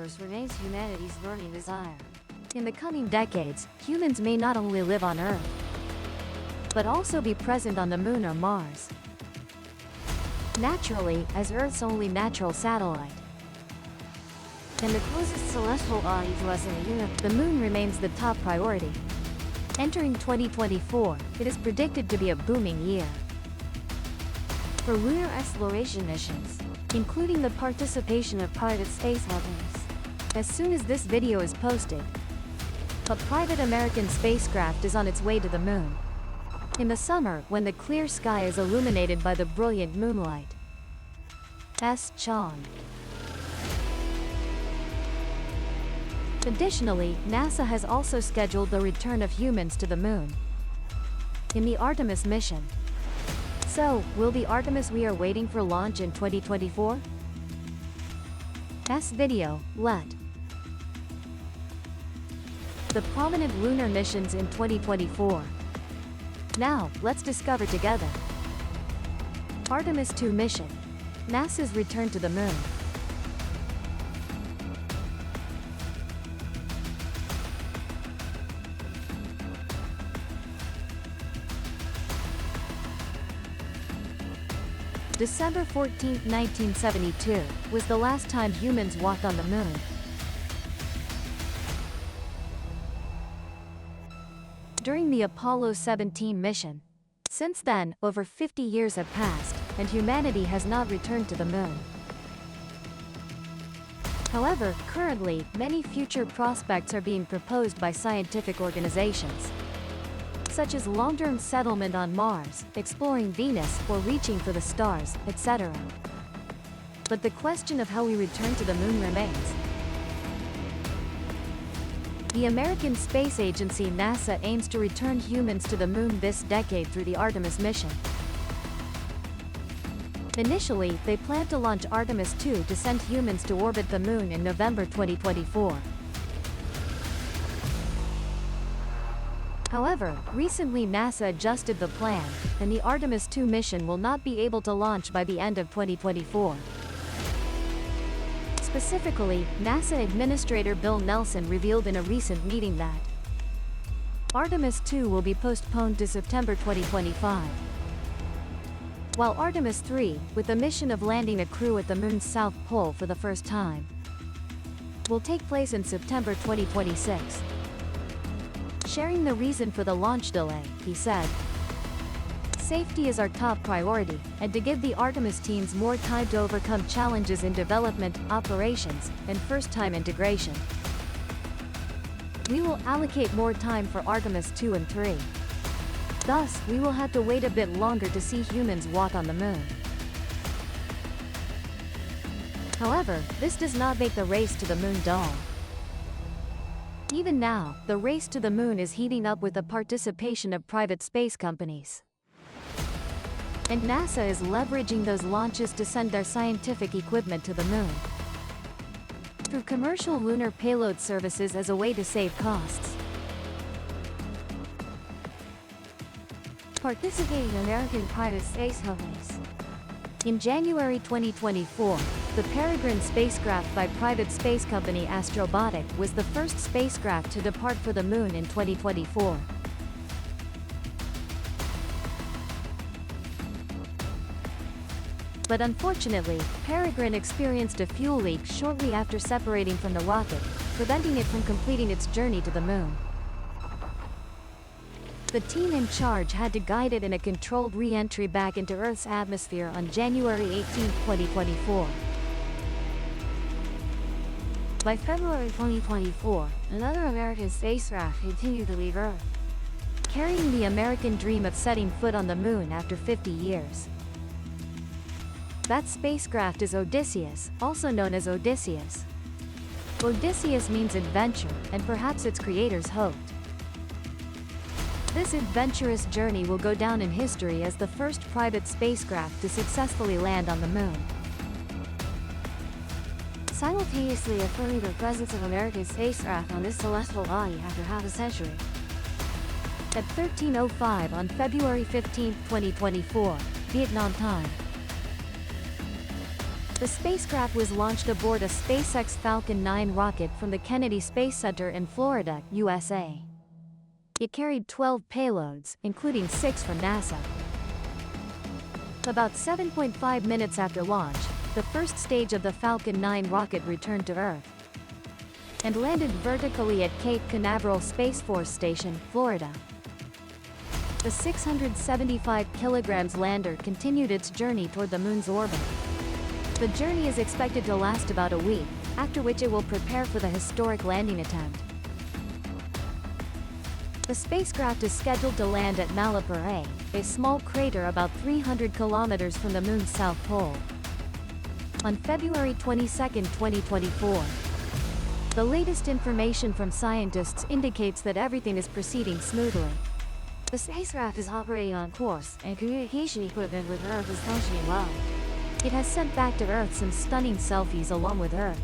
universe remains humanity's burning desire. In the coming decades, humans may not only live on Earth, but also be present on the Moon or Mars. Naturally, as Earth's only natural satellite, and the closest celestial body to us in the universe, the Moon remains the top priority. Entering 2024, it is predicted to be a booming year for lunar exploration missions, including the participation of private space companies. As soon as this video is posted, a private American spacecraft is on its way to the Moon. In the summer, when the clear sky is illuminated by the brilliant moonlight. S. Chong. Additionally, NASA has also scheduled the return of humans to the Moon in the Artemis mission. So, will the Artemis we are waiting for launch in 2024? S video, let. The prominent lunar missions in 2024. Now, let's discover together. Artemis II mission. NASA's return to the Moon. December 14, 1972, was the last time humans walked on the Moon. During the Apollo 17 mission. Since then, over 50 years have passed, and humanity has not returned to the Moon. However, currently, many future prospects are being proposed by scientific organizations, such as long-term settlement on Mars, exploring Venus, or reaching for the stars, etc. But the question of how we return to the Moon remains. The American Space Agency NASA aims to return humans to the Moon this decade through the Artemis mission. Initially, they plan to launch Artemis II to send humans to orbit the Moon in November 2024. However, recently NASA adjusted the plan, and the Artemis II mission will not be able to launch by the end of 2024. Specifically, NASA Administrator Bill Nelson revealed in a recent meeting that Artemis II will be postponed to September 2025. While Artemis III, with the mission of landing a crew at the Moon's South Pole for the first time, will take place in September 2026. Sharing the reason for the launch delay, he said, "Safety is our top priority, and to give the Artemis teams more time to overcome challenges in development, operations, and first-time integration. We will allocate more time for Artemis 2 and 3. Thus, we will have to wait a bit longer to see humans walk on the Moon." However, this does not make the race to the Moon dull. Even now, the race to the Moon is heating up with the participation of private space companies. And NASA is leveraging those launches to send their scientific equipment to the Moon through commercial Lunar Payload Services as a way to save costs. Participating American private space companies. In January 2024, the Peregrine spacecraft by private space company Astrobotic was the first spacecraft to depart for the Moon in 2024. But unfortunately, Peregrine experienced a fuel leak shortly after separating from the rocket, preventing it from completing its journey to the Moon. The team in charge had to guide it in a controlled re-entry back into Earth's atmosphere on January 18, 2024. By February 2024, another American spacecraft continued to leave Earth, carrying the American dream of setting foot on the Moon after 50 years. That spacecraft is Odysseus, also known as Odysseus. Odysseus means adventure, and perhaps its creators hoped this adventurous journey will go down in history as the first private spacecraft to successfully land on the Moon, simultaneously affirming the presence of American spacecraft on this celestial body after half a century. At 13:05 on February 15, 2024, Vietnam time. The spacecraft was launched aboard a SpaceX Falcon 9 rocket from the Kennedy Space Center in Florida, USA. It carried 12 payloads, including 6 from NASA. About 7.5 minutes after launch, the first stage of the Falcon 9 rocket returned to Earth and landed vertically at Cape Canaveral Space Force Station, Florida. The 675 kilograms lander continued its journey toward the Moon's orbit. The journey is expected to last about a week, after which it will prepare for the historic landing attempt. The spacecraft is scheduled to land at Malapert A, small crater about 300 kilometers from the Moon's south pole, on February 22, 2024. The latest information from scientists indicates that everything is proceeding smoothly. The spacecraft is operating on course, and communication equipment with Earth is functioning well. It has sent back to Earth some stunning selfies along with Earth.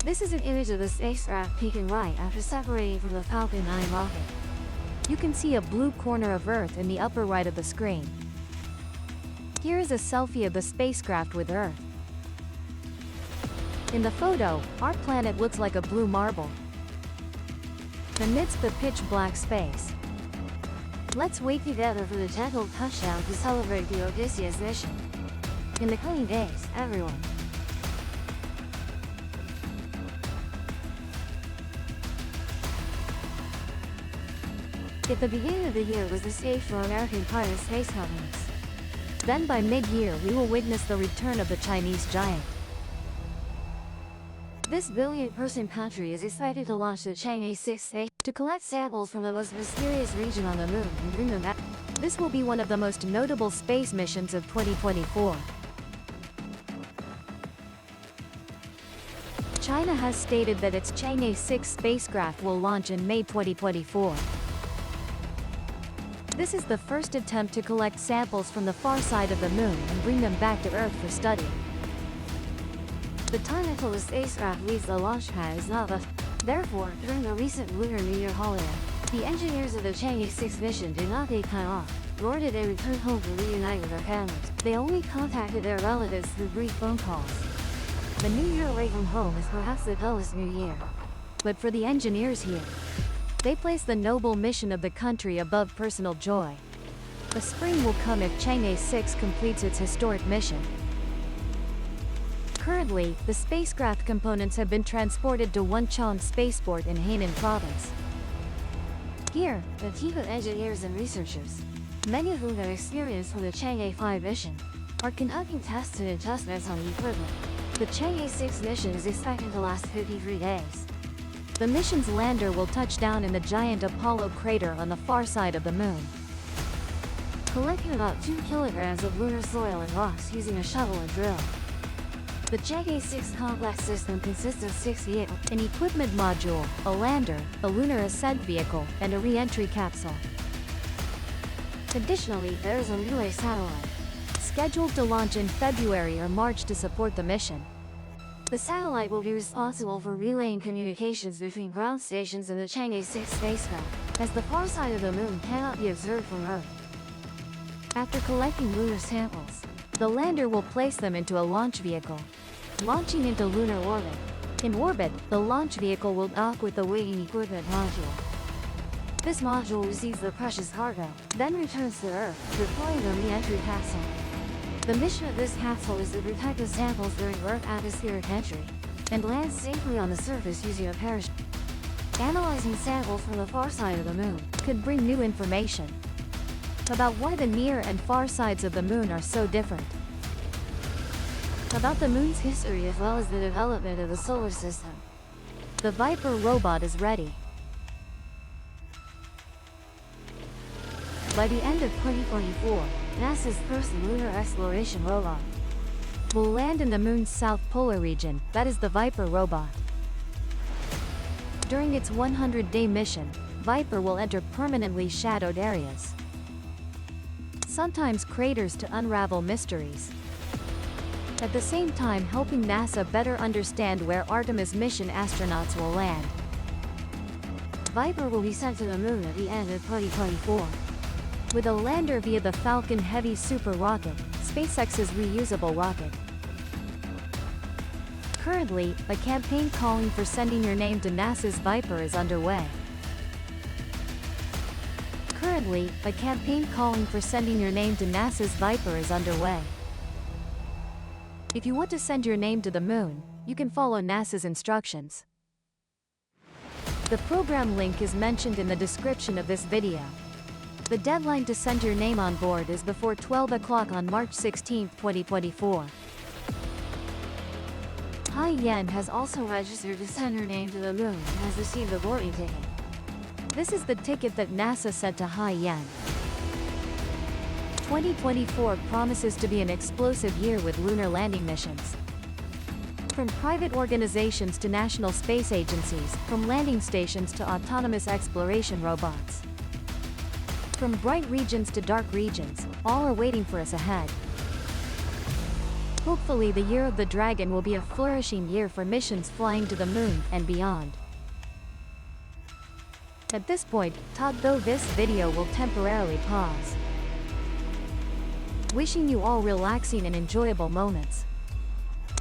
This is an image of the spacecraft peeking right after separating from the Falcon 9 rocket. You can see a blue corner of Earth in the upper right of the screen. Here is a selfie of the spacecraft with Earth. In the photo, our planet looks like a blue marble amidst the pitch-black space. Let's wait together for the gentle touchdown to celebrate the Odysseus mission. In the coming days, everyone. At the beginning of the year was the stage for American private space companies. Then by mid-year we will witness the return of the Chinese giant. This billion-person country is excited to launch the Chang'e 6 station to collect samples from the most mysterious region on the Moon and bring them back. This will be one of the most notable space missions of 2024. China has stated that its Chang'e 6 spacecraft will launch in May 2024. This is the first attempt to collect samples from the far side of the Moon and bring them back to Earth for study. The time until the spacecraft leaves the launch pad is not left. Therefore, during the recent Lunar New Year holiday, the engineers of the Chang'e 6 mission did not take time off, nor did they return home to reunite with their families. They only contacted their relatives through brief phone calls. The New Year away from home is perhaps the dullest New Year. But for the engineers here, they place the noble mission of the country above personal joy. The spring will come if Chang'e 6 completes its historic mission. Currently, the spacecraft components have been transported to Wenchang Spaceport in Hainan Province. Here, the team of engineers and researchers, many of whom have experience from the Chang'e 5 mission, are conducting tests and adjustments on the equipment. The Chang'e 6 mission is expected to last 53 days. The mission's lander will touch down in the giant Apollo crater on the far side of the Moon, collecting about 2 kilograms of lunar soil and rocks using a shovel and drill. The Chang'e 6 complex system consists of 6 vehicles, an equipment module, a lander, a lunar ascent vehicle, and a re-entry capsule. Additionally, there is a relay satellite, scheduled to launch in February or March to support the mission. The satellite will be responsible for relaying communications between ground stations and the Chang'e 6 spacecraft, as the far side of the Moon cannot be observed from Earth. After collecting lunar samples, the lander will place them into a launch vehicle, launching into lunar orbit. In orbit, the launch vehicle will dock with the weighing equipment module. This module receives the precious cargo, then returns to Earth, deploying the re-entry capsule. The mission of this capsule is to protect the samples during Earth atmospheric entry, and land safely on the surface using a parachute. Analyzing samples from the far side of the Moon could bring new information about why the near and far sides of the Moon are so different, about the Moon's history as well as the development of the solar system. The Viper robot is ready. By the end of 2024, NASA's first lunar exploration robot will land in the Moon's south polar region, that is the Viper robot. During its 100-day mission, Viper will enter permanently shadowed areas, sometimes craters, to unravel mysteries, at the same time helping NASA better understand where Artemis mission astronauts will land. Viper will be sent to the Moon at the end of 2024. With a lander via the Falcon Heavy super rocket, SpaceX's reusable rocket. Currently, a campaign calling for sending your name to NASA's Viper is underway. Currently, a campaign calling for sending your name to NASA's Viper is underway. If you want to send your name to the moon, you can follow NASA's instructions. The program link is mentioned in the description of this video. The deadline to send your name on board is before 12 o'clock on March 16, 2024. Hai Yan has also registered to send her name to the moon and has received a boarding ticket. This is the ticket that NASA sent to Hai Yan. 2024 promises to be an explosive year with lunar landing missions. From private organizations to national space agencies, from landing stations to autonomous exploration robots. From bright regions to dark regions, all are waiting for us ahead. Hopefully the year of the dragon will be a flourishing year for missions flying to the moon and beyond. At this point, though this video will temporarily pause. Wishing you all relaxing and enjoyable moments.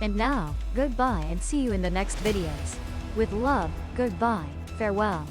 And now, goodbye and see you in the next videos. With love, goodbye, farewell.